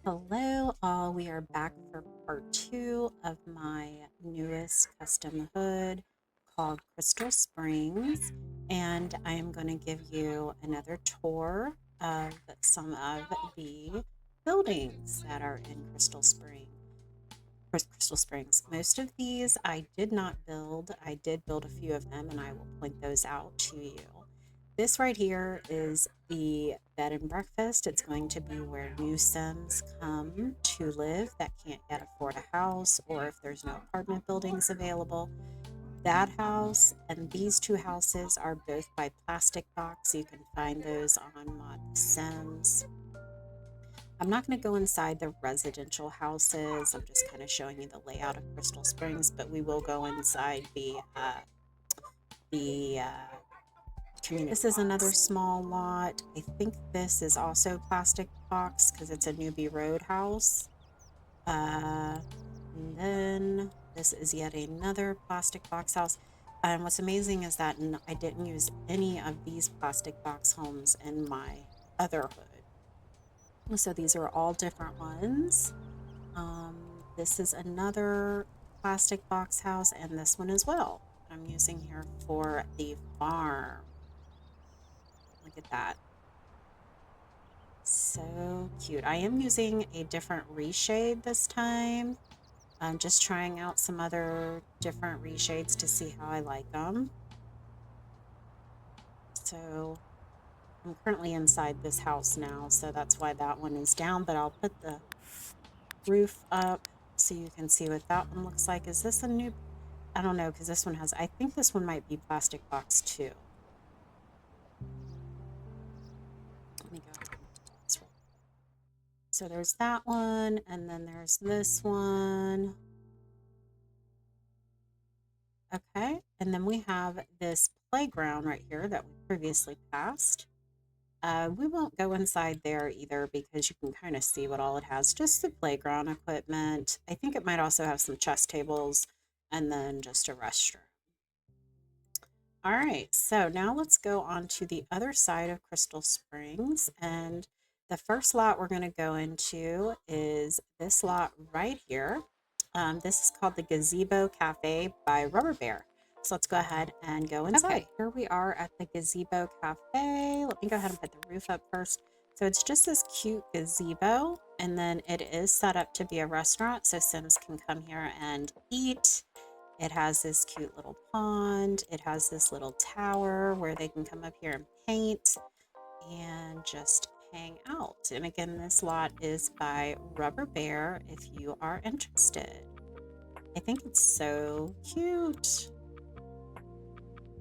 Hello, all. We are back for part two of my newest custom hood called Crystal Springs. And I am going to give you another tour of some of the buildings that are in Crystal Springs. Most of these I did not build. I did build a few of them, and I will point those out to you. This right here is the bed and breakfast. It's going to be where new Sims come to live that can't yet afford a house, or if there's no apartment buildings available. That house and these two houses are both by Plastic Box. You can find those on Mod The Sims. I'm not going to go inside the residential houses. I'm just kind of showing you the layout of Crystal Springs, but we will go inside the community. This is another small lot. I think this is also Plastic Box because it's a Newbie Road house. And then this is yet another Plastic Box house. And what's amazing is that I didn't use any of these Plastic Box homes in my other hood. So these are all different ones. This is another Plastic Box house, and this one as well. I'm using here for the farm. Look at that. So cute. I am using a different reshade this time. I'm just trying out some other different reshades to see how I like them. So I'm currently inside this house now, so that's why that one is down, but I'll put the roof up so you can see what that one looks like. Is this a new? I don't know, because this one has, I think this one might be Plastic Box too. Let me go ahead and do this. So there's that one, and then there's this one. Okay, and then we have this playground right here that we previously passed. We won't go inside there either because you can kind of see what all it has. Just the playground equipment. I think it might also have some chess tables and then just a restroom. All right, so now let's go on to the other side of Crystal Springs. And the first lot we're going to go into is this lot right here. This is called the Gazebo Cafe by Rubber Bear. So let's go ahead and go inside. Okay, here we are at the Gazebo Cafe. Let me go ahead and put the roof up first. So it's just this cute gazebo, and then it is set up to be a restaurant, so Sims can come here and eat. It has this cute little pond. It has this little tower where they can come up here and paint and just hang out. And again, this lot is by Rubber Bear if you are interested. I think it's so cute.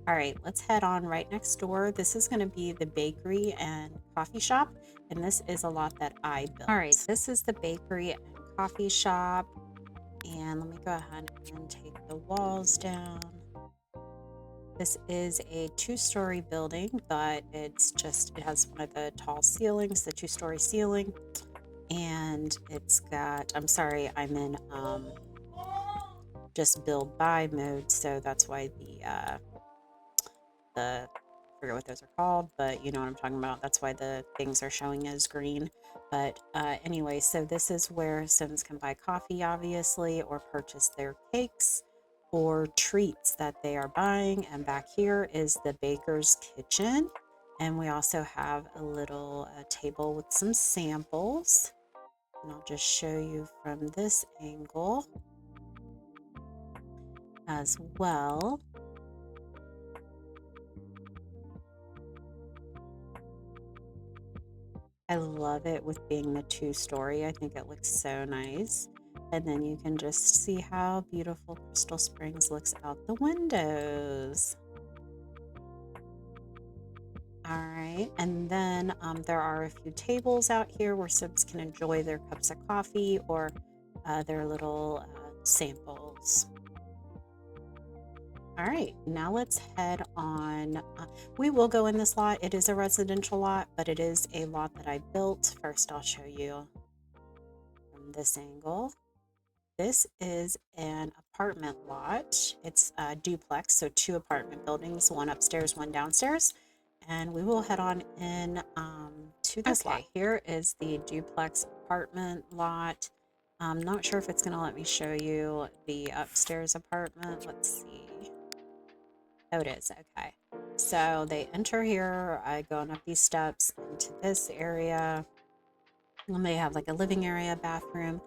All right, let's head on right next door. This is going to be the bakery and coffee shop, and this is a lot that I built. All right, this is the bakery and coffee shop. And let me go ahead and take the walls down. This is a two-story building, but it has one of the tall ceilings, the two-story ceiling. And it's got, I'm sorry, I'm in just build by mode. So that's why I forget what those are called, but you know what I'm talking about. That's why the things are showing as green. But anyway, so this is where Sims can buy coffee, obviously, or purchase their cakes or treats that they are buying. And back here is the baker's kitchen. And we also have a little table with some samples. And I'll just show you from this angle as well. I love it with being the two-story. I think it looks so nice. And then you can just see how beautiful Crystal Springs looks out the windows. All right, and then there are a few tables out here where Sims can enjoy their cups of coffee or their little samples. All right, now let's head on. We will go in this lot. It is a residential lot, but it is a lot that I built. First, I'll show you from this angle. This is an apartment lot. It's a duplex, so two apartment buildings, one upstairs, one downstairs. And we will head on in to this lot. Here is the duplex apartment lot. I'm not sure if it's going to let me show you the upstairs apartment. Let's see. Oh, it is. Okay. So they enter here, going up these steps into this area. And they have like a living area, bathroom,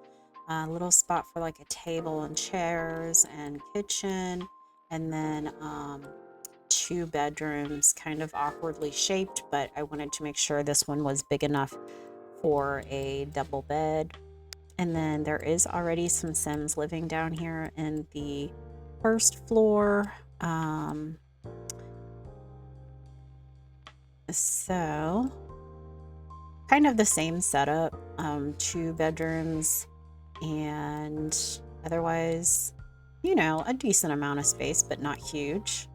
a little spot for like a table and chairs and kitchen. And then 2 bedrooms, kind of awkwardly shaped, but I wanted to make sure this one was big enough for a double bed. And then there is already some Sims living down here in the first floor. So kind of the same setup, 2 bedrooms and otherwise, a decent amount of space, but not huge.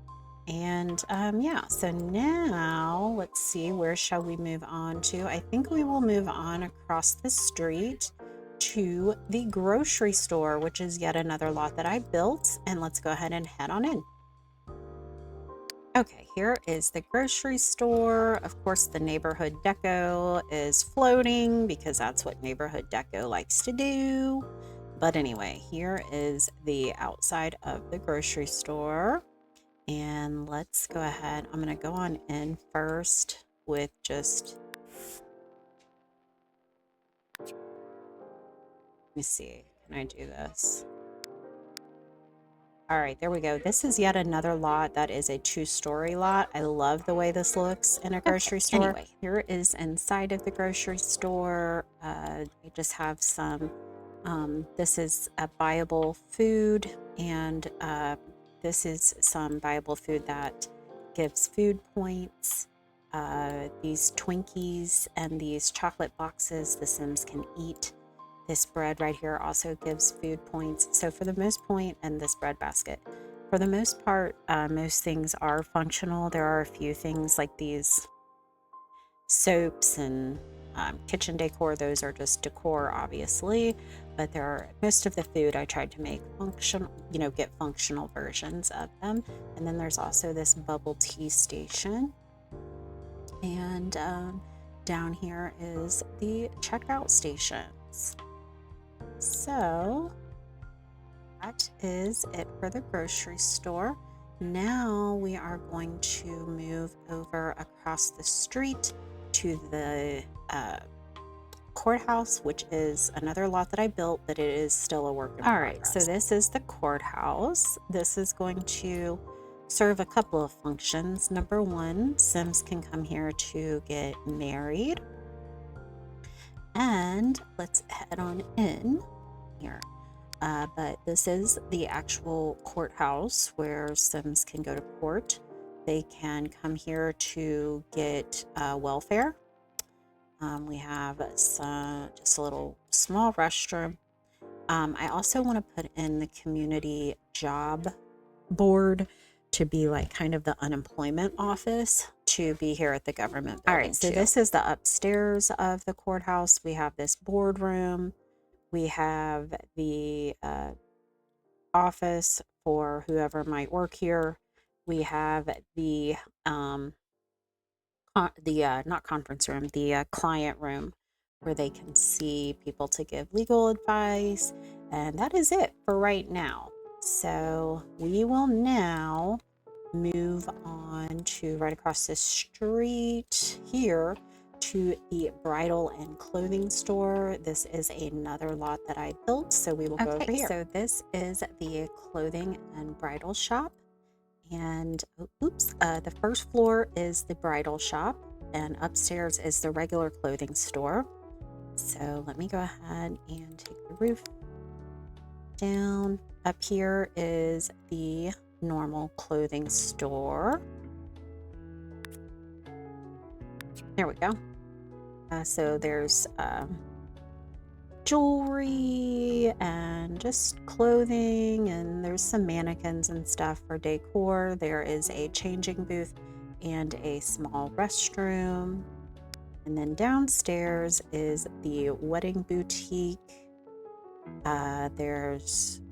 And yeah, so now let's see, where shall we move on to? I think we will move on across the street to the grocery store, which is yet another lot that I built. And let's go ahead and head on in. Okay, here is the grocery store. Of course, the neighborhood deco is floating because that's what neighborhood deco likes to do. But anyway, here is the outside of the grocery store. And let's go ahead. I'm going to go on in first with just, let me see, can I do this? All right, there we go. This is yet another lot that is a 2-story lot. I love the way this looks in a grocery store. Anyway, here is inside of the grocery store. I just have some, this is a buyable food, and this is some buyable food that gives food points. These Twinkies and these chocolate boxes the Sims can eat. This bread right here also gives food points. So for the most point, and this bread basket, for the most part, most things are functional. There are a few things like these soaps and kitchen decor. Those are just decor, obviously, but most of the food I tried to make functional, get functional versions of them. And then there's also this bubble tea station. And down here is the checkout stations. So that is it for the grocery store. Now we are going to move over across the street to the courthouse, which is another lot that I built, but it is still a work in progress. All right, so this is the courthouse. This is going to serve a couple of functions. Number 1, Sims can come here to get married. And let's head on in here. But this is the actual courthouse where Sims can go to court. They can come here to get welfare. We have just a little small restroom. I also want to put in the community job board to be like kind of the unemployment office to be here at the government building. All right, so this is the upstairs of the courthouse. We have this boardroom. We have the office for whoever might work here. We have the not conference room, the client room, where they can see people to give legal advice. And that is it for right now. So we will now move on to right across the street here to the bridal and clothing store. This is another lot that I built, so we will go over here. So this is the clothing and bridal shop. And the first floor is the bridal shop, and upstairs is the regular clothing store. So let me go ahead and take the roof down. Up here is the normal clothing store. There we go. So there's jewelry and just clothing, and there's some mannequins and stuff for decor. There is a changing booth and a small restroom. And then downstairs is the wedding boutique. There's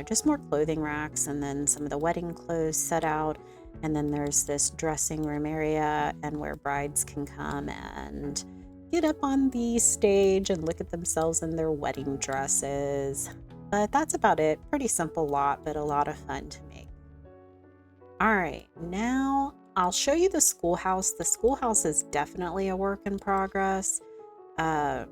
just more clothing racks, and then some of the wedding clothes set out. And then there's this dressing room area and where brides can come and get up on the stage and look at themselves in their wedding dresses. But that's about it. Pretty simple lot, but a lot of fun to make. All right, now I'll show you the schoolhouse. The schoolhouse is definitely a work in progress. Uh,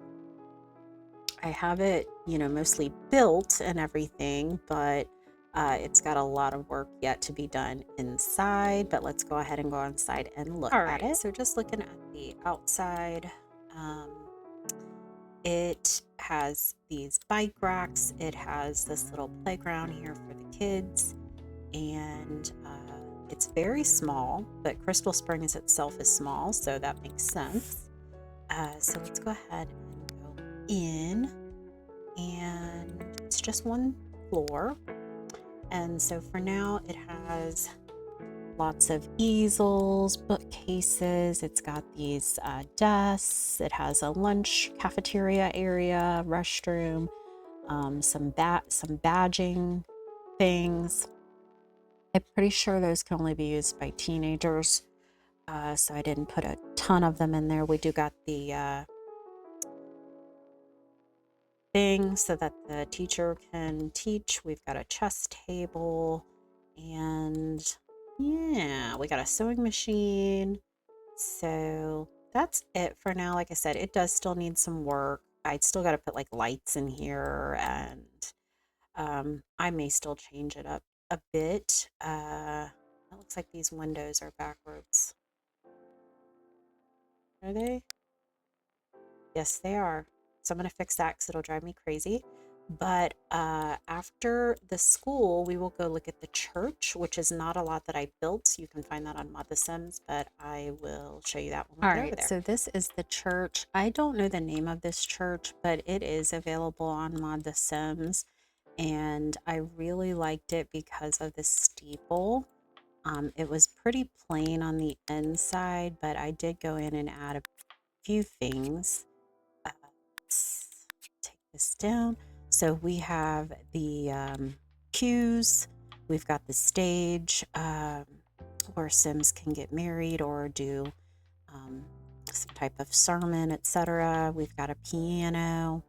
I have it, mostly built and everything, but it's got a lot of work yet to be done inside. But let's go ahead and go inside and look at it. So just looking at the outside, um, it has these bike racks. It has this little playground here for the kids, and it's very small, but Crystal Springs itself is small, so that makes sense. So let's go ahead and go in, and it's just one floor. And so for now, it has lots of easels, bookcases. It's got these desks. It has a lunch cafeteria area, restroom, some badging things. I'm pretty sure those can only be used by teenagers, so I didn't put a ton of them in there. We do got the thing so that the teacher can teach. We've got a chess table, and yeah, we got a sewing machine. So that's it for now. Like I said, it does still need some work. I'd still got to put like lights in here, and I may still change it up a bit. It looks like these windows are backwards. Are they? Yes, they are. So I'm going to fix that because it'll drive me crazy. But after the school, we will go look at the church, which is not a lot that I built. You can find that on Mod The Sims, but I will show you that when we get over there. So this is the church. I don't know the name of this church, but it is available on Mod The Sims. And I really liked it because of the steeple. It was pretty plain on the inside, but I did go in and add a few things. Let's take this down. So we have the pews, we've got the stage where Sims can get married or do some type of sermon, etc. We've got a piano,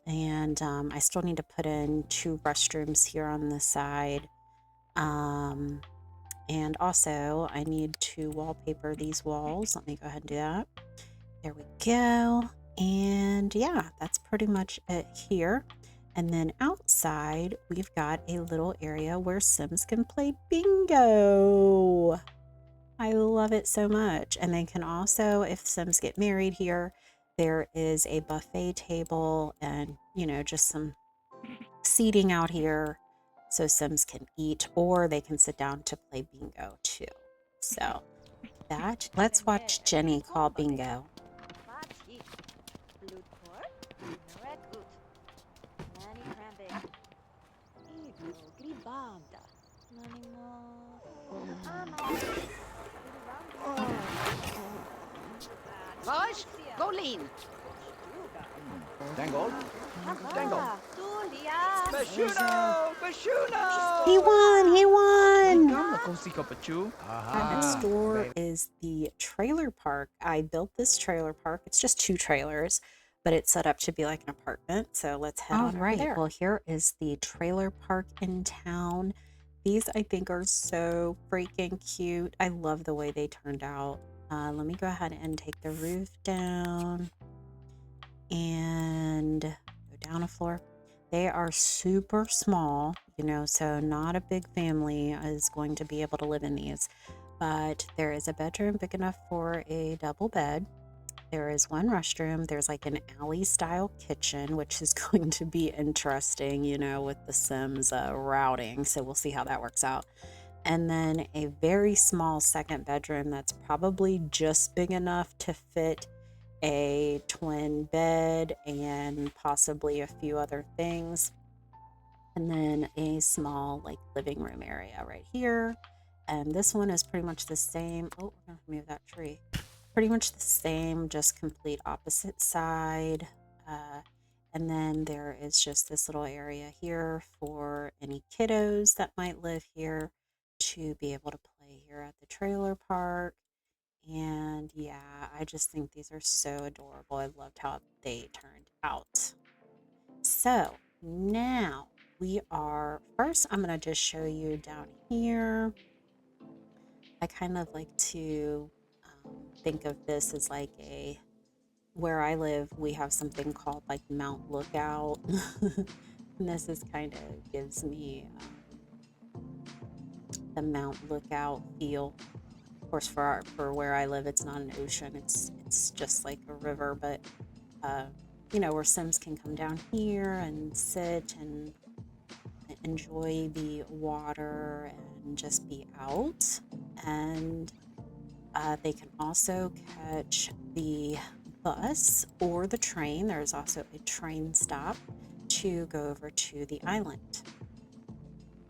and I still need to put in 2 restrooms here on the side. And also I need to wallpaper these walls. Let me go ahead and do that. There we go. And yeah, that's pretty much it here. And then outside, we've got a little area where Sims can play bingo. I love it so much. And they can also, if Sims get married here, there is a buffet table and, just some seating out here so Sims can eat, or they can sit down to play bingo too. So let's watch Jenny call bingo. Vash, go lean. Dangle. Dangle. Bashuno! Bashuno! He won! He won! Next door is the trailer park. I built this trailer park. It's just 2 trailers, but it's set up to be like an apartment. So let's head on over there. Well, here is the trailer park in town. These I think are so freaking cute. I love the way they turned out. Let me go ahead and take the roof down and go down a floor. They are super small, so not a big family is going to be able to live in these. But there is a bedroom big enough for a double bed. There is 1 restroom. There's like an alley style kitchen, which is going to be interesting, with the Sims routing. So we'll see how that works out. And then a very small second bedroom that's probably just big enough to fit a twin bed and possibly a few other things. And then a small like living room area right here. And this one is pretty much the same. Oh, I'm gonna move that tree. Pretty much the same, just complete opposite side. And then there is just this little area here for any kiddos that might live here to be able to play play here at the trailer park. And yeah, I just think these are so adorable. I loved how they turned out. So now we are, first, I'm going to just show you down here. I kind of like to think of this as like where I live, we have something called like Mount Lookout. And this is kind of gives me the Mount Lookout feel. Of course, for where I live, it's not an ocean. It's just like a river, but uh, where Sims can come down here and sit and enjoy the water and just be out. And they can also catch the bus or the train. There's also a train stop to go over to the island.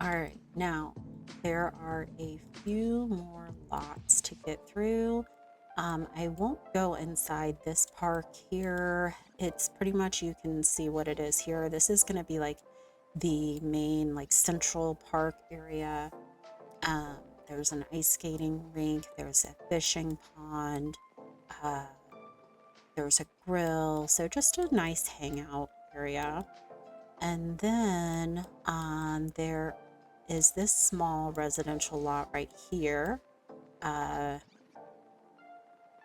All right, now there are a few more lots to get through. I won't go inside this park here. It's pretty much, you can see what it is here. This is going to be like the main, like central park area. Um, there's an ice skating rink, there's a fishing pond, uh, there's a grill, so just a nice hangout area. And then there is this small residential lot right here. Uh,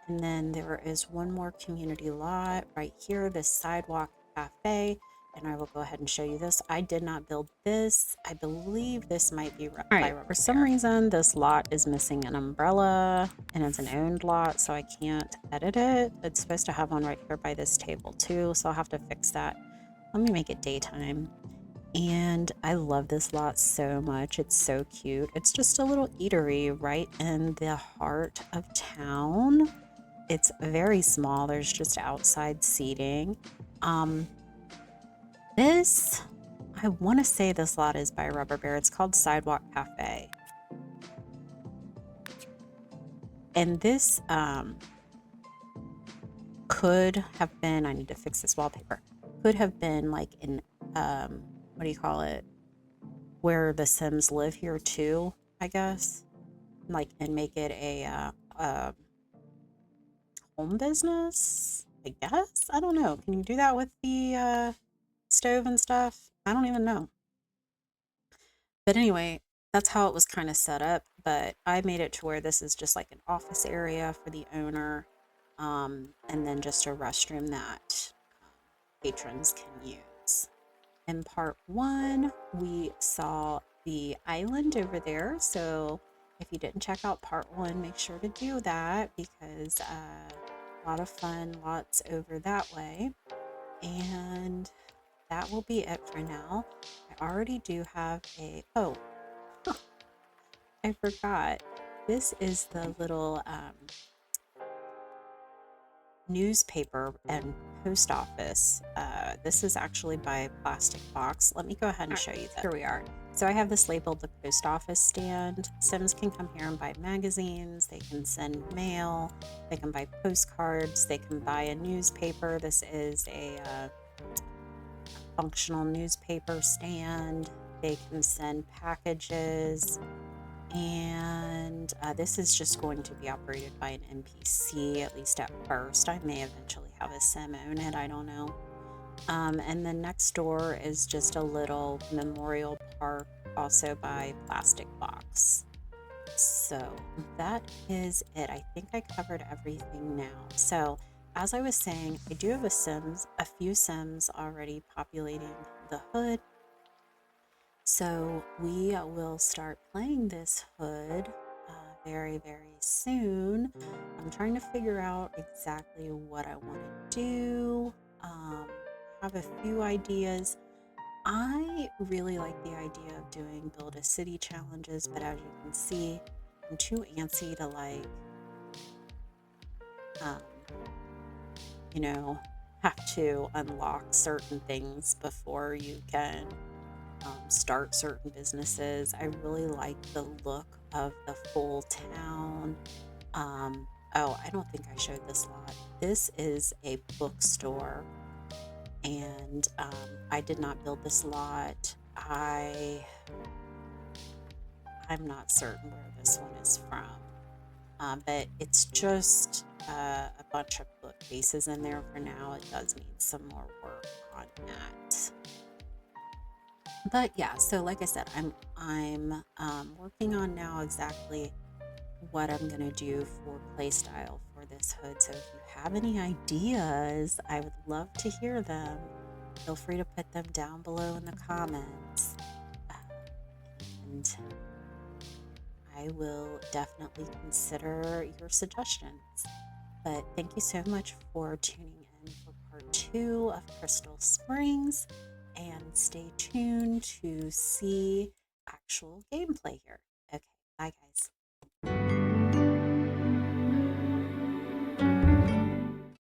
and then there is one more community lot right here, this sidewalk cafe. And I will go ahead and show you this. I did not build this. I believe this might be by Rubber. For some reason, this lot is missing an umbrella and it's an owned lot, so I can't edit it. It's supposed to have one right here by this table too, so I'll have to fix that. Let me make it daytime. And I love this lot so much. It's so cute. It's just a little eatery right in the heart of town. It's very small. There's just outside seating. I want to say this lot is by Rubber Bear. It's called Sidewalk Cafe. And this could have been, I need to fix this wallpaper, could have been like in, what do you call it? Where the Sims live here too, I guess. Like, and make it a home business, I guess. I don't know. Can you do that with the stove and stuff? I don't even know. But anyway, that's how it was kind of set up. But I made it to where this is just like an office area for the owner, and then just a restroom that patrons can use. In part one, we saw the island over there. So if you didn't check out part one, make sure to do that, because a lot of fun, lots over that way. And that will be it for now. I already do have oh, I forgot. This is the little newspaper and post office. This is actually by Plastic Box. Let me go ahead and show you that. Here we are. So I have this labeled the post office stand. Sims can come here and buy magazines. They can send mail. They can buy postcards. They can buy a newspaper. This is a functional newspaper stand. They can send packages. And this is just going to be operated by an NPC, at least at first. I may eventually have a sim own it, I don't know. And then next door is just a little memorial park, also by Plastic Box. So that is it. I think I covered everything now. So as I was saying, I do have a few Sims already populating the hood. So we will start playing this hood very, very soon. I'm trying to figure out exactly what I want to do. Have a few ideas. I really like the idea of doing build a city challenges, but as you can see, I'm too antsy to like, um, have to unlock certain things before you can start certain businesses. I really like the look of the full town. Oh, I don't think I showed this lot. This is a bookstore, and I did not build this lot. I I'm not certain where this one is from. But it's just a bunch of bookcases in there for now. It does need some more work on that. But yeah, so like I said, I'm working on now exactly what I'm gonna do for play style for this hood. So if you have any ideas, I would love to hear them. Feel free to put them down below in the comments, uh, and I will definitely consider your suggestions. But thank you so much for tuning in for part 2 of Crystal Springs, and stay tuned to see actual gameplay here. Okay, bye guys.